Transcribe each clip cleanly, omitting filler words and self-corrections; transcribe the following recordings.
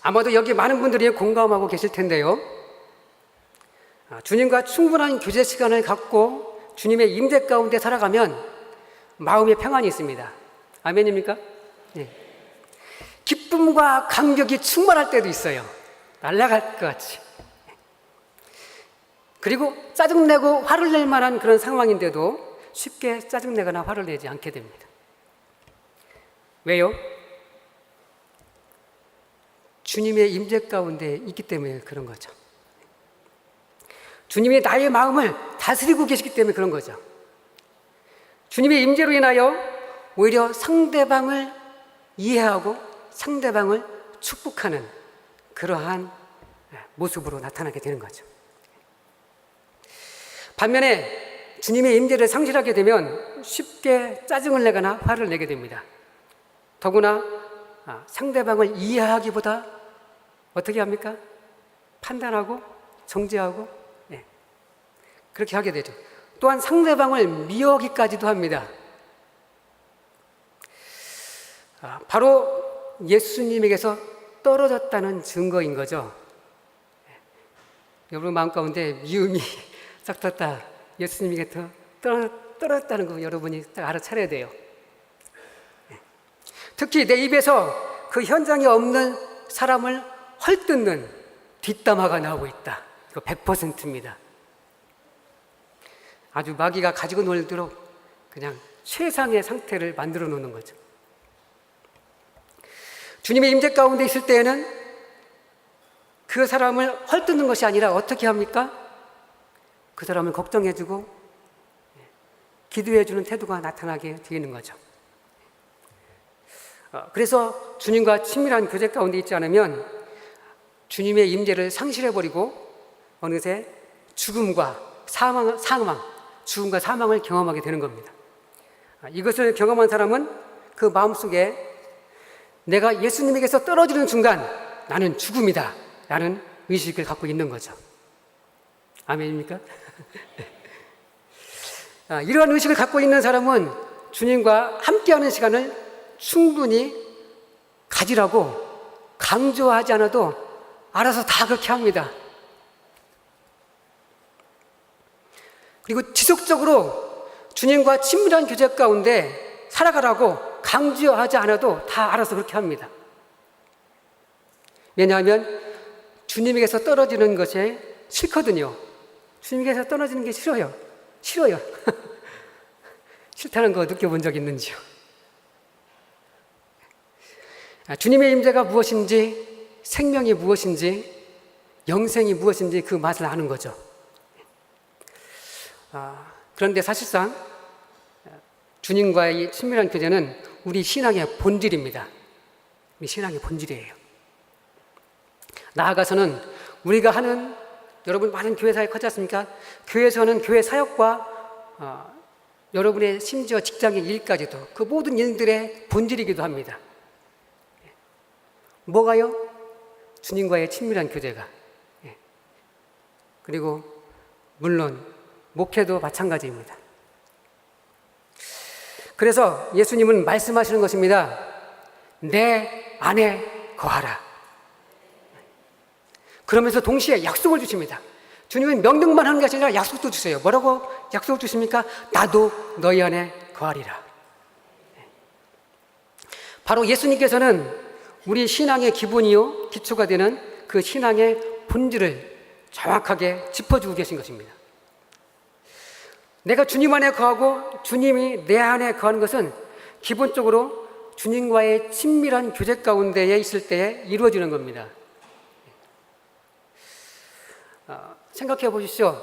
아마도 여기 많은 분들이 공감하고 계실 텐데요. 주님과 충분한 교제 시간을 갖고 주님의 임재 가운데 살아가면 마음의 평안이 있습니다. 아멘입니까? 네. 기쁨과 감격이 충만할 때도 있어요. 날아갈 것 같이. 그리고 짜증내고 화를 낼 만한 그런 상황인데도 쉽게 짜증내거나 화를 내지 않게 됩니다. 왜요? 주님의 임재 가운데 있기 때문에 그런 거죠. 주님이 나의 마음을 다스리고 계시기 때문에 그런 거죠. 주님의 임재로 인하여 오히려 상대방을 이해하고 상대방을 축복하는 그러한 모습으로 나타나게 되는 거죠. 반면에 주님의 임재를 상실하게 되면 쉽게 짜증을 내거나 화를 내게 됩니다. 더구나 상대방을 이해하기보다 어떻게 합니까? 판단하고 정죄하고 그렇게 하게 되죠. 또한 상대방을 미워하기까지도 합니다. 바로 예수님에게서 떨어졌다는 증거인 거죠. 여러분 마음 가운데 미움이 싹 떴다. 예수님에게서 떨어졌다는 거 여러분이 딱 알아차려야 돼요. 특히 내 입에서 그 현장에 없는 사람을 헐뜯는 뒷담화가 나오고 있다. 이거 100%입니다. 아주 마귀가 가지고 놀도록 그냥 최상의 상태를 만들어 놓는 거죠. 주님의 임재 가운데 있을 때에는 그 사람을 헐뜯는 것이 아니라 어떻게 합니까? 그 사람을 걱정해주고 기도해주는 태도가 나타나게 되는 거죠. 그래서 주님과 친밀한 교제 가운데 있지 않으면 주님의 임재를 상실해버리고 어느새 죽음과 사망을 경험하게 되는 겁니다. 이것을 경험한 사람은 그 마음속에 내가 예수님에게서 떨어지는 순간 나는 죽음이다 라는 의식을 갖고 있는 거죠. 아멘입니까? 이러한 의식을 갖고 있는 사람은 주님과 함께하는 시간을 충분히 가지라고 강조하지 않아도 알아서 다 그렇게 합니다. 그리고 지속적으로 주님과 친밀한 교제 가운데 살아가라고 강조하지 않아도 다 알아서 그렇게 합니다. 왜냐하면 주님에게서 떨어지는 것이 싫거든요. 주님에게서 떨어지는 게 싫어요. 싫다는 거 느껴본 적 있는지요? 주님의 임재가 무엇인지, 생명이 무엇인지, 영생이 무엇인지 그 맛을 아는 거죠. 그런데 사실상 주님과의 친밀한 교제는 우리 신앙의 본질입니다. 우리 신앙의 본질이에요. 나아가서는 우리가 하는 여러분 많은 교회 사역 하지 않습니까? 교회에서는 교회 사역과 여러분의 심지어 직장의 일까지도 그 모든 일들의 본질이기도 합니다. 뭐가요? 주님과의 친밀한 교제가. 그리고 물론 목회도 마찬가지입니다. 그래서 예수님은 말씀하시는 것입니다. 내 안에 거하라. 그러면서 동시에 약속을 주십니다. 주님은 명령만 하는 것이 아니라 약속도 주세요. 뭐라고 약속을 주십니까? 나도 너희 안에 거하리라. 바로 예수님께서는 우리 신앙의 기본이요 기초가 되는 그 신앙의 본질을 정확하게 짚어주고 계신 것입니다. 내가 주님 안에 거하고 주님이 내 안에 거하는 것은 기본적으로 주님과의 친밀한 교제 가운데에 있을 때에 이루어지는 겁니다. 생각해 보십시오.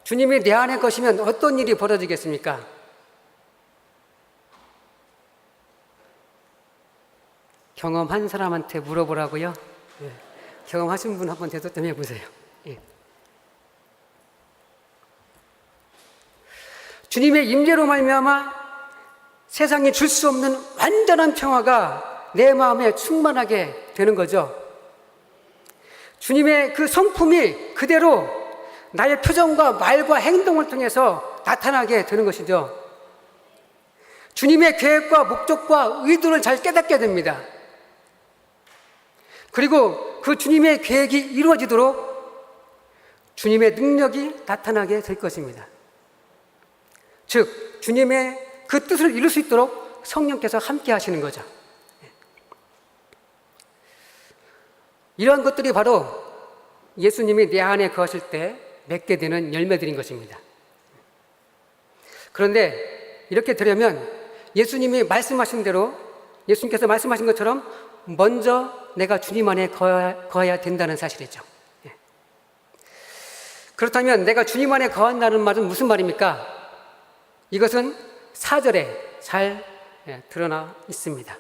주님이 내 안에 거시면 어떤 일이 벌어지겠습니까? 경험한 사람한테 물어보라고요? 경험하신 분 한번 대답 좀 해보세요. 주님의 임재로 말미암아 세상이 줄 수 없는 완전한 평화가 내 마음에 충만하게 되는 거죠. 주님의 그 성품이 그대로 나의 표정과 말과 행동을 통해서 나타나게 되는 것이죠. 주님의 계획과 목적과 의도를 잘 깨닫게 됩니다. 그리고 그 주님의 계획이 이루어지도록 주님의 능력이 나타나게 될 것입니다. 즉, 주님의 그 뜻을 이룰 수 있도록 성령께서 함께 하시는 거죠. 이러한 것들이 바로 예수님이 내 안에 거하실 때 맺게 되는 열매들인 것입니다. 그런데 이렇게 되려면 예수님이 말씀하신 대로, 예수님께서 말씀하신 것처럼 먼저 내가 주님 안에 거해야 된다는 사실이죠. 그렇다면 내가 주님 안에 거한다는 말은 무슨 말입니까? 이것은 4절에 잘 드러나 있습니다.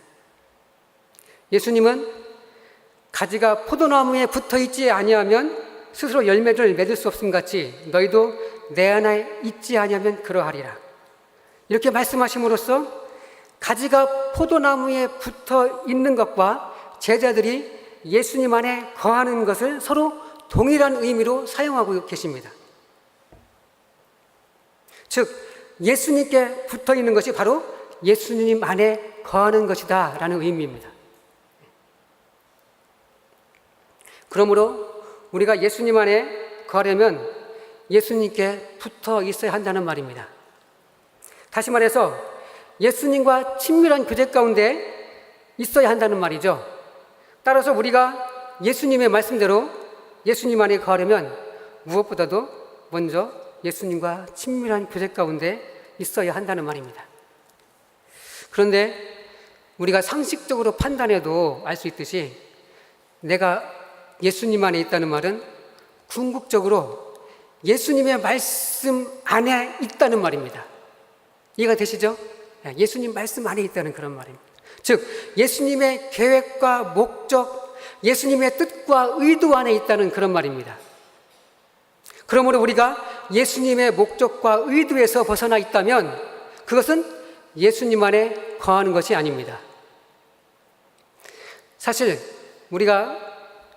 예수님은 가지가 포도나무에 붙어 있지 아니하면 스스로 열매를 맺을 수 없음 같이 너희도 내 안에 있지 아니하면 그러하리라. 이렇게 말씀하심으로써 가지가 포도나무에 붙어 있는 것과 제자들이 예수님 안에 거하는 것을 서로 동일한 의미로 사용하고 계십니다. 즉, 예수님께 붙어 있는 것이 바로 예수님 안에 거하는 것이다 라는 의미입니다. 그러므로 우리가 예수님 안에 거하려면 예수님께 붙어 있어야 한다는 말입니다. 다시 말해서 예수님과 친밀한 교제 가운데 있어야 한다는 말이죠. 따라서 우리가 예수님의 말씀대로 예수님 안에 거하려면 무엇보다도 먼저 예수님과 친밀한 교제 가운데 있어야 한다는 말입니다. 그런데 우리가 상식적으로 판단해도 알 수 있듯이 내가 예수님 안에 있다는 말은 궁극적으로 예수님의 말씀 안에 있다는 말입니다. 이해가 되시죠? 예수님 말씀 안에 있다는 그런 말입니다. 즉, 예수님의 계획과 목적, 예수님의 뜻과 의도 안에 있다는 그런 말입니다. 그러므로 우리가 예수님의 목적과 의도에서 벗어나 있다면 그것은 예수님 안에 거하는 것이 아닙니다. 사실 우리가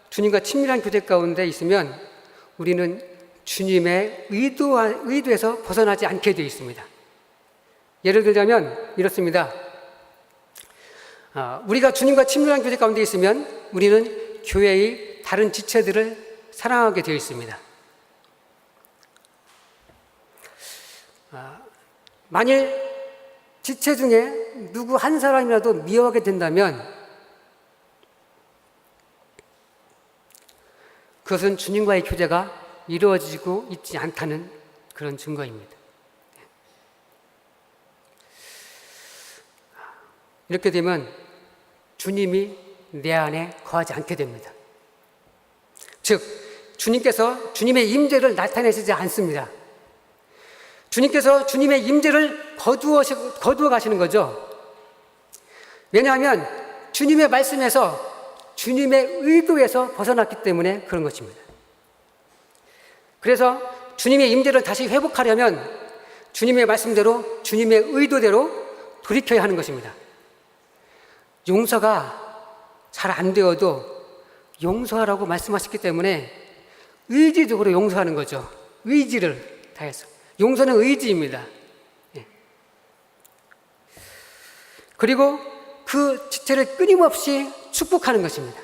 주님과 친밀한 교제 가운데 있으면 우리는 주님의 의도에서 벗어나지 않게 되어 있습니다. 예를 들자면 이렇습니다. 우리가 주님과 친밀한 교제 가운데 있으면 우리는 교회의 다른 지체들을 사랑하게 되어 있습니다. 만일 지체 중에 누구 한 사람이라도 미워하게 된다면 그것은 주님과의 교제가 이루어지고 있지 않다는 그런 증거입니다. 이렇게 되면 주님이 내 안에 거하지 않게 됩니다. 즉, 주님께서 주님의 임재를 나타내시지 않습니다. 주님께서 주님의 임재를 거두어 가시는 거죠. 왜냐하면 주님의 말씀에서 주님의 의도에서 벗어났기 때문에 그런 것입니다. 그래서 주님의 임재를 다시 회복하려면 주님의 말씀대로 주님의 의도대로 돌이켜야 하는 것입니다. 용서가 잘 안 되어도 용서하라고 말씀하셨기 때문에 의지적으로 용서하는 거죠. 의지를 다해서. 용서는 의지입니다. 그리고 그 지체를 끊임없이 축복하는 것입니다.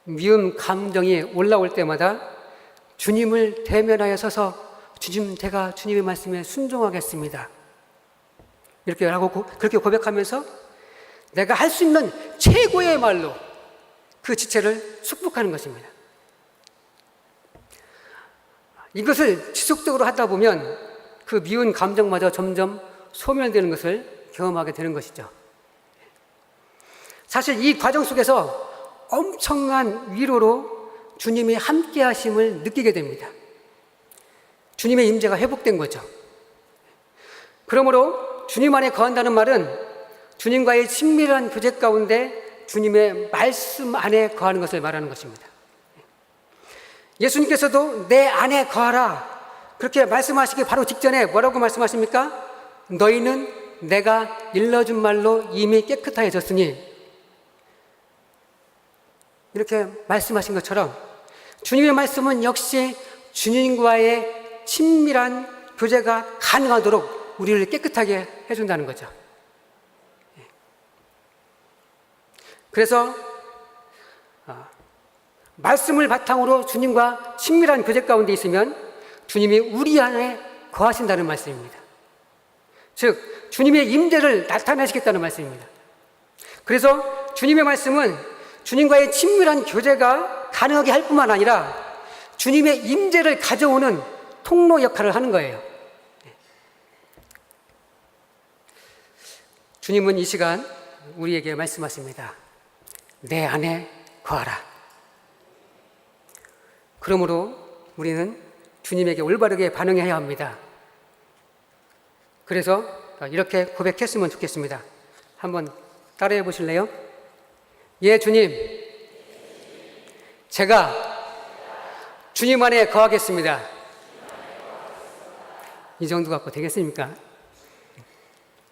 미움 감정이 올라올 때마다 주님을 대면하여 서서 주님, 제가 주님의 말씀에 순종하겠습니다. 이렇게 하고 그렇게 고백하면서 내가 할 수 있는 최고의 말로 그 지체를 축복하는 것입니다. 이것을 지속적으로 하다 보면 그 미운 감정마저 점점 소멸되는 것을 경험하게 되는 것이죠. 사실 이 과정 속에서 엄청난 위로로 주님이 함께 하심을 느끼게 됩니다. 주님의 임재가 회복된 거죠. 그러므로 주님 안에 거한다는 말은 주님과의 친밀한 교제 가운데 주님의 말씀 안에 거하는 것을 말하는 것입니다. 예수님께서도 내 안에 거하라 그렇게 말씀하시기 바로 직전에 뭐라고 말씀하십니까? 너희는 내가 일러준 말로 이미 깨끗하여졌으니, 이렇게 말씀하신 것처럼 주님의 말씀은 역시 주님과의 친밀한 교제가 가능하도록 우리를 깨끗하게 해준다는 거죠. 그래서 말씀을 바탕으로 주님과 친밀한 교제 가운데 있으면 주님이 우리 안에 거하신다는 말씀입니다. 즉 주님의 임재를 나타내시겠다는 말씀입니다. 그래서 주님의 말씀은 주님과의 친밀한 교제가 가능하게 할 뿐만 아니라 주님의 임재를 가져오는 통로 역할을 하는 거예요. 주님은 이 시간 우리에게 말씀하십니다. 내 안에 거하라. 그러므로 우리는 주님에게 올바르게 반응해야 합니다. 그래서 이렇게 고백했으면 좋겠습니다. 한번 따라해 보실래요? 예, 주님. 제가 주님 안에 거하겠습니다. 이 정도 갖고 되겠습니까?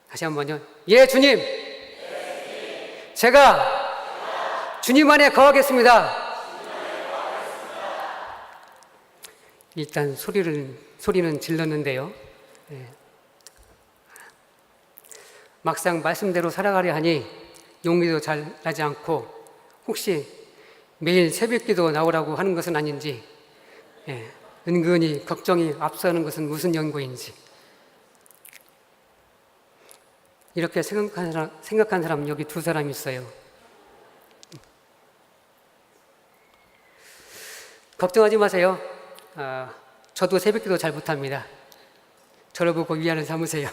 다시 한번요. 예, 주님. 제가 주님 안에 거하겠습니다. 일단 소리는 질렀는데요. 막상 말씀대로 살아가려 하니 용기도 잘 나지 않고 혹시 매일 새벽기도 나오라고 하는 것은 아닌지 은근히 걱정이 앞서는 것은 무슨 연고인지 이렇게 생각한 사람 여기 두 사람 있어요. 걱정하지 마세요. 저도 새벽기도 잘 못합니다. 저를 보고 위안을 삼으세요.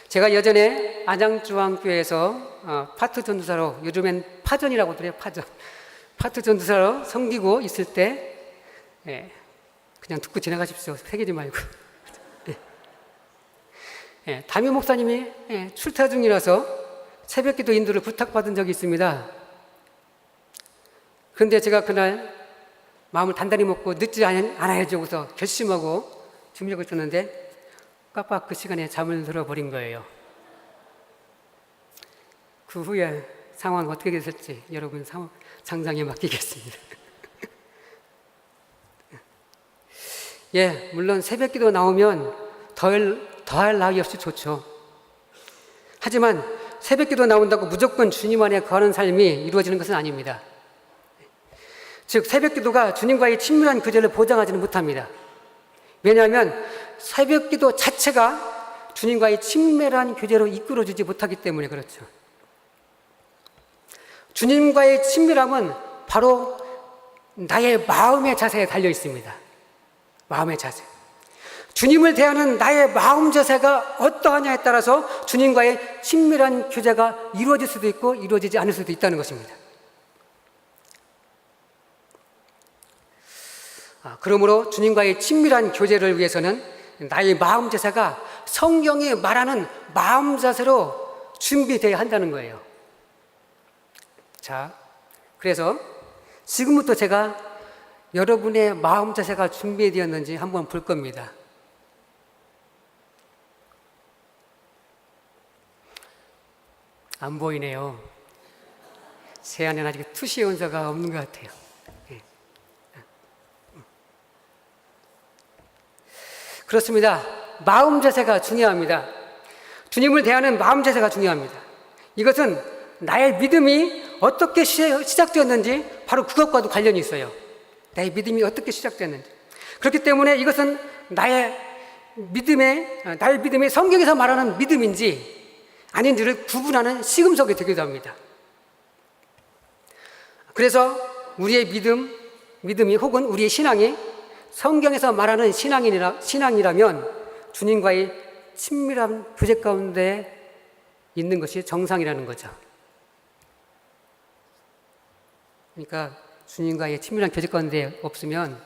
제가 예전에 안양중앙교회에서 파트 전도사로, 요즘엔 파전이라고 그래요. 파트 전도사로 섬기고 있을 때 그냥 듣고 지나가십시오. 새기지 말고. 담임 목사님이 출타 중이라서 새벽기도 인도를 부탁받은 적이 있습니다. 그런데 제가 그날 마음을 단단히 먹고 늦지 않아야지 하고서 결심하고 준비하고 있었는데 깜빡 그 시간에 잠을 들어버린 거예요. 그 후에 상황이 어떻게 됐을지 여러분 장장에 맡기겠습니다. 물론 새벽기도 나오면 더할 나위 없이 좋죠. 하지만 새벽기도 나온다고 무조건 주님 안에 거하는 삶이 이루어지는 것은 아닙니다. 즉 새벽기도가 주님과의 친밀한 교제를 보장하지는 못합니다. 왜냐하면 새벽기도 자체가 주님과의 친밀한 교제로 이끌어주지 못하기 때문에 그렇죠. 주님과의 친밀함은 바로 나의 마음의 자세에 달려 있습니다. 마음의 자세. 주님을 대하는 나의 마음 자세가 어떠하냐에 따라서 주님과의 친밀한 교제가 이루어질 수도 있고 이루어지지 않을 수도 있다는 것입니다. 그러므로 주님과의 친밀한 교제를 위해서는 나의 마음 자세가 성경이 말하는 마음 자세로 준비되어야 한다는 거예요. 자, 그래서 지금부터 제가 여러분의 마음 자세가 준비되었는지 한번 볼 겁니다. 안 보이네요. 제 안에는 아직 투시 원서가 없는 것 같아요. 그렇습니다. 마음 자세가 중요합니다. 주님을 대하는 마음 자세가 중요합니다. 이것은 나의 믿음이 어떻게 시작되었는지 바로 그것과도 관련이 있어요. 나의 믿음이 어떻게 시작되었는지. 그렇기 때문에 이것은 나의 믿음이 성경에서 말하는 믿음인지 아닌지를 구분하는 시금석이 되기도 합니다. 그래서 우리의 믿음이 혹은 우리의 신앙이 성경에서 말하는 신앙이라면 주님과의 친밀한 교제 가운데 있는 것이 정상이라는 거죠. 그러니까 주님과의 친밀한 교제 가운데 없으면,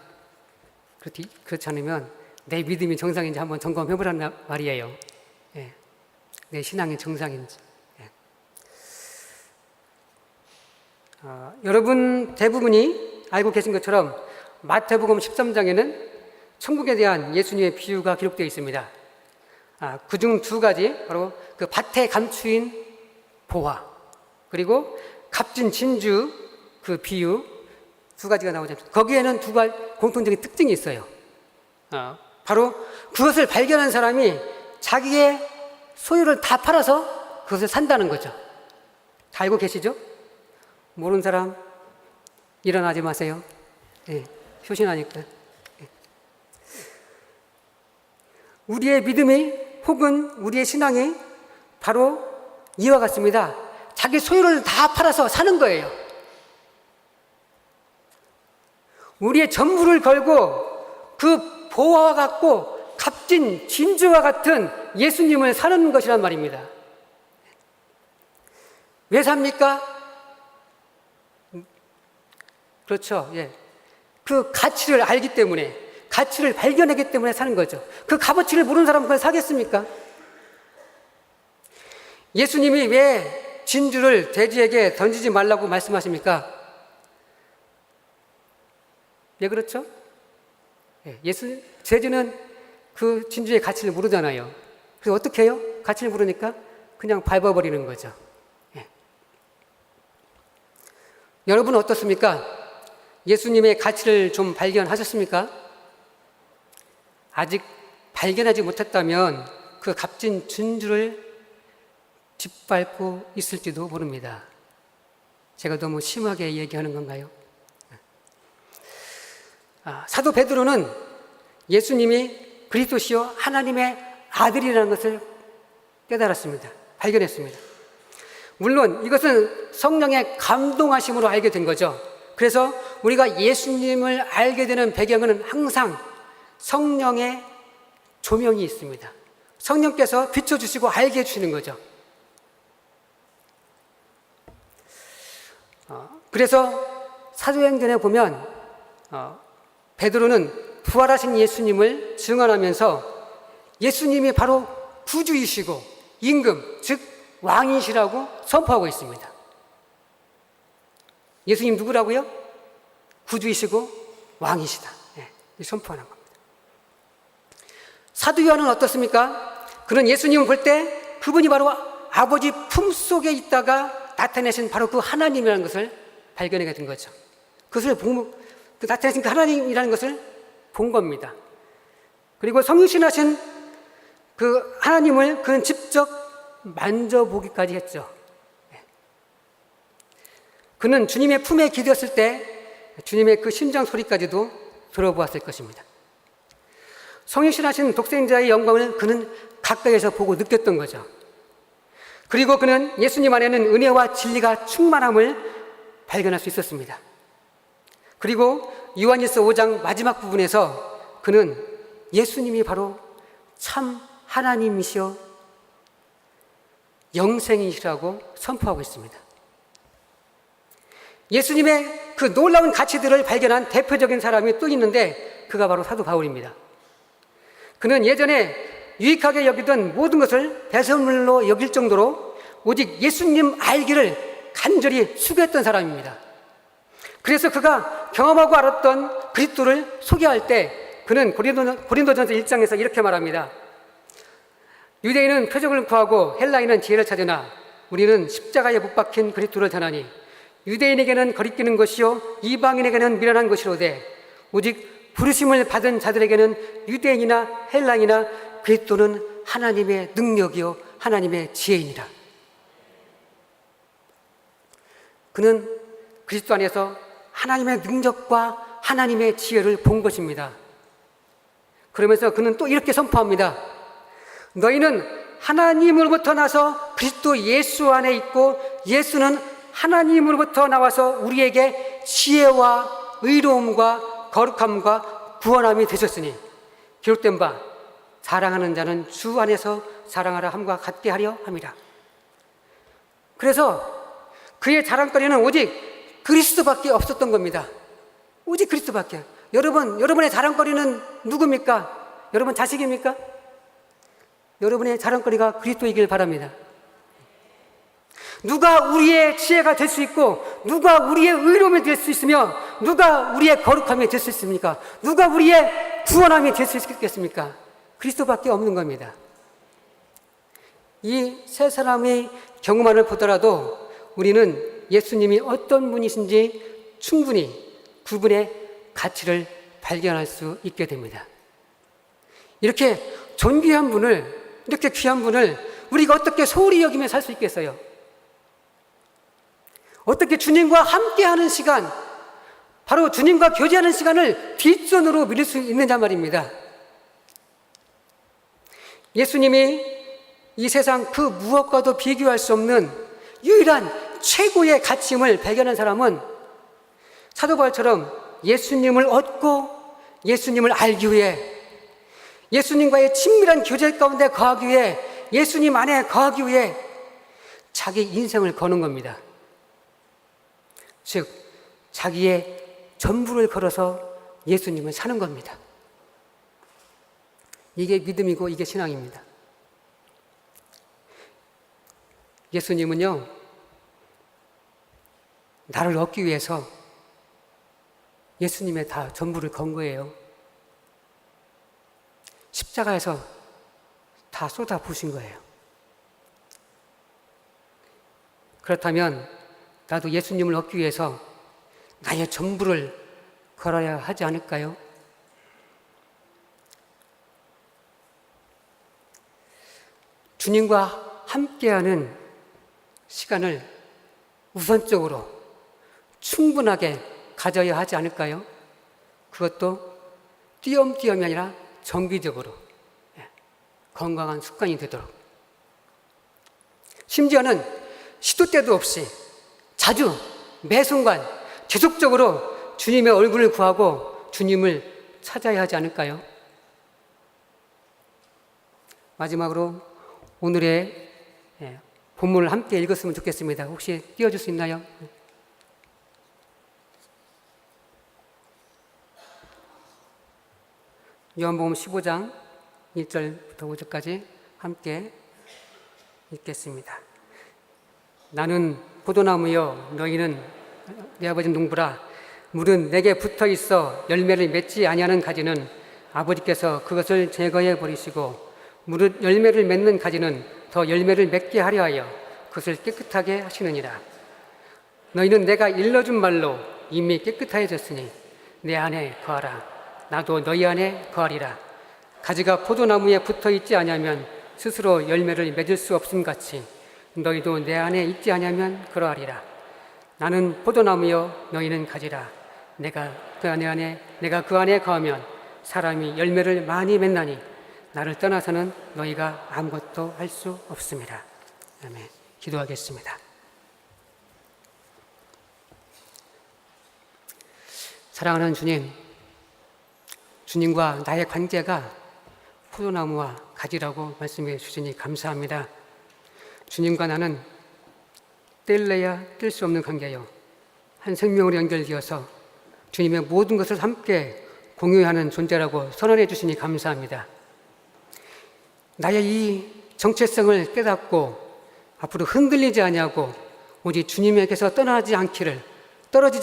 그렇지 않으면 내 믿음이 정상인지 한번 점검해보라는 말이에요. 내 신앙이 정상인지. 여러분 대부분이 알고 계신 것처럼 마태복음 13장에는 천국에 대한 예수님의 비유가 기록되어 있습니다. 그중 두 가지, 바로 그 밭에 감추인 보화, 그리고 값진 진주 그 비유 두 가지가 나오지 않습니까? 거기에는 두 가지 공통적인 특징이 있어요. 바로 그것을 발견한 사람이 자기의 소유를 다 팔아서 그것을 산다는 거죠. 다 알고 계시죠? 모르는 사람 일어나지 마세요. 예, 효신하니까. 예. 우리의 믿음이 혹은 우리의 신앙이 바로 이와 같습니다. 자기 소유를 다 팔아서 사는 거예요. 우리의 전부를 걸고 그 보화와 같고 값진 진주와 같은 예수님을 사는 것이란 말입니다. 왜 삽니까? 그렇죠. 예. 그 가치를 알기 때문에, 가치를 발견하기 때문에 사는 거죠. 그 값어치를 모르는 사람은 그걸 사겠습니까? 예수님이 왜 진주를 돼지에게 던지지 말라고 말씀하십니까? 왜 그렇죠? 돼지는 그 진주의 가치를 모르잖아요. 그래서 어떻게 해요? 가치를 모르니까 그냥 밟아버리는 거죠. 예. 여러분은 어떻습니까? 예수님의 가치를 좀 발견하셨습니까? 아직 발견하지 못했다면 그 값진 진주를 짓밟고 있을지도 모릅니다. 제가 너무 심하게 얘기하는 건가요? 사도 베드로는 예수님이 그리스도시요 하나님의 아들이라는 것을 깨달았습니다. 발견했습니다. 물론 이것은 성령의 감동하심으로 알게 된 거죠. 그래서 우리가 예수님을 알게 되는 배경은 항상 성령의 조명이 있습니다. 성령께서 비춰주시고 알게 해주시는 거죠. 그래서 사도행전에 보면 베드로는 부활하신 예수님을 증언하면서 예수님이 바로 구주이시고 임금, 즉 왕이시라고 선포하고 있습니다. 예수님 누구라고요? 구주이시고 왕이시다. 네, 선포하는 겁니다. 사도 요한은 어떻습니까? 그는 예수님을 볼 때 그분이 바로 아버지 품속에 있다가 나타내신 바로 그 하나님이라는 것을 발견하게 된 거죠. 그것을 나타내신 그 하나님이라는 것을 본 겁니다. 그리고 성육신하신 그 하나님을 그는 직접 만져보기까지 했죠. 그는 주님의 품에 기대었을 때 주님의 그 심장 소리까지도 들어보았을 것입니다. 성육신하신 독생자의 영광을 그는 가까이에서 보고 느꼈던 거죠. 그리고 그는 예수님 안에는 은혜와 진리가 충만함을 발견할 수 있었습니다. 그리고 요한일서 5장 마지막 부분에서 그는 예수님이 바로 참 하나님이시여 영생이시라고 선포하고 있습니다. 예수님의 그 놀라운 가치들을 발견한 대표적인 사람이 또 있는데 그가 바로 사도 바울입니다. 그는 예전에 유익하게 여기던 모든 것을 배설물로 여길 정도로 오직 예수님 알기를 간절히 추구했던 사람입니다. 그래서 그가 경험하고 알았던 그리스도를 소개할 때 그는 고린도전서 1장에서 이렇게 말합니다. 유대인은 표적을 구하고 헬라인은 지혜를 찾으나 우리는 십자가에 못 박힌 그리스도를 전하니 유대인에게는 거리끼는 것이요 이방인에게는 미련한 것이로되 오직 부르심을 받은 자들에게는 유대인이나 헬라인이나 그리스도는 하나님의 능력이요 하나님의 지혜이니라. 그는 그리스도 안에서 하나님의 능력과 하나님의 지혜를 본 것입니다. 그러면서 그는 또 이렇게 선포합니다. 너희는 하나님으로부터 나서 그리스도 예수 안에 있고 예수는 하나님으로부터 나와서 우리에게 지혜와 의로움과 거룩함과 구원함이 되셨으니 기록된 바 사랑하는 자는 주 안에서 사랑하라 함과 같게 하려 함이라. 그래서 그의 자랑거리는 오직 그리스도밖에 없었던 겁니다. 오직 그리스도밖에. 여러분의 자랑거리는 누굽니까? 여러분 자식입니까? 여러분의 자랑거리가 그리스도이길 바랍니다. 누가 우리의 지혜가 될 수 있고 누가 우리의 의로움이 될 수 있으며 누가 우리의 거룩함이 될 수 있습니까? 누가 우리의 구원함이 될 수 있겠습니까? 그리스도밖에 없는 겁니다. 이 세 사람의 경험만을 보더라도 우리는 예수님이 어떤 분이신지 충분히 그분의 가치를 발견할 수 있게 됩니다. 이렇게 존귀한 분을, 이렇게 귀한 분을 우리가 어떻게 소홀히 여기며 살 수 있겠어요? 어떻게 주님과 함께하는 시간, 바로 주님과 교제하는 시간을 뒷전으로 미룰 수 있느냐 말입니다. 예수님이 이 세상 그 무엇과도 비교할 수 없는 유일한 최고의 가치임을 발견한 사람은 사도 바울처럼 예수님을 얻고 예수님을 알기 위해, 예수님과의 친밀한 교제 가운데 거하기 위해, 예수님 안에 거하기 위해 자기 인생을 거는 겁니다. 즉 자기의 전부를 걸어서 예수님을 사는 겁니다. 이게 믿음이고 이게 신앙입니다. 예수님은요, 나를 얻기 위해서 예수님의 다 전부를 건 거예요. 십자가에서 다 쏟아 부으신 거예요. 그렇다면 나도 예수님을 얻기 위해서 나의 전부를 걸어야 하지 않을까요? 주님과 함께하는 시간을 우선적으로 충분하게 가져야 하지 않을까요? 그것도 띄엄띄엄이 아니라 정기적으로 건강한 습관이 되도록, 심지어는 시도 때도 없이 자주 매 순간 계속적으로 주님의 얼굴을 구하고 주님을 찾아야 하지 않을까요? 마지막으로 오늘의 본문을 함께 읽었으면 좋겠습니다. 혹시 띄워줄 수 있나요? 요한복음 15장 1절부터 5절까지 함께 읽겠습니다. 나는 포도나무여 너희는 내 아버지 농부라. 물은 내게 붙어 있어 열매를 맺지 아니하는 가지는 아버지께서 그것을 제거해 버리시고, 물은 열매를 맺는 가지는 더 열매를 맺게 하려 하여 그것을 깨끗하게 하시느니라. 너희는 내가 일러준 말로 이미 깨끗해졌으니 내 안에 거하라. 나도 너희 안에 거하리라. 가지가 포도나무에 붙어 있지 아니하면 스스로 열매를 맺을 수 없음 같이 너희도 내 안에 있지 아니하면 그러하리라. 나는 포도나무여 너희는 가지라. 내가 그 안에 거하면 사람이 열매를 많이 맺나니 나를 떠나서는 너희가 아무것도 할 수 없습니다. 아멘. 기도하겠습니다. 사랑하는 주님, 주님과 나의 관계가 포도나무와 가지라고 말씀해 주시니 감사합니다. 주님과 나는 뗄래야 뗄 수 없는 관계요, 한 생명으로 연결되어서 주님의 모든 것을 함께 공유하는 존재라고 선언해 주시니 감사합니다. 나의 이 정체성을 깨닫고 앞으로 흔들리지 아니하고 오직 주님에게서 떨어지지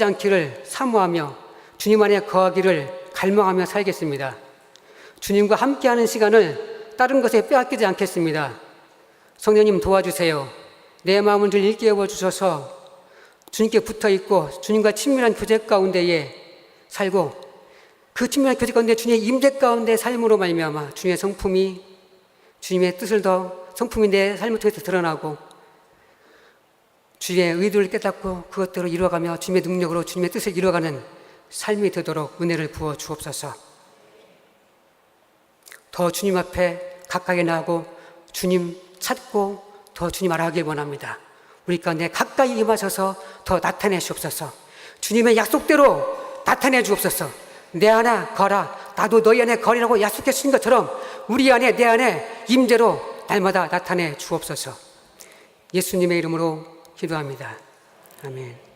않기를 사모하며 주님 안에 거하기를 갈망하며 살겠습니다. 주님과 함께하는 시간을 다른 것에 빼앗기지 않겠습니다. 성령님 도와주세요. 내 마음을 늘 일깨워 주셔서 주님께 붙어있고 주님과 친밀한 교제 가운데에 살고, 그 친밀한 교제 가운데 주님의 임재 가운데 삶으로 말미암아 주님의 성품이, 주님의 뜻을 더 성품이 내 삶을 통해서 드러나고 주님의 의도를 깨닫고 그것대로 이루어가며 주님의 능력으로 주님의 뜻을 이루어가는 삶이 되도록 은혜를 부어 주옵소서. 더 주님 앞에 가까이 나가고 주님 찾고 더 주님 알아가길 원합니다. 우리 가운데 가까이 임하셔서 더 나타내 주옵소서. 주님의 약속대로 나타내 주옵소서. 내 안에 거라, 나도 너희 안에 거리라고 약속해 주신 것처럼 우리 안에, 내 안에 임재로 날마다 나타내 주옵소서. 예수님의 이름으로 기도합니다. 아멘.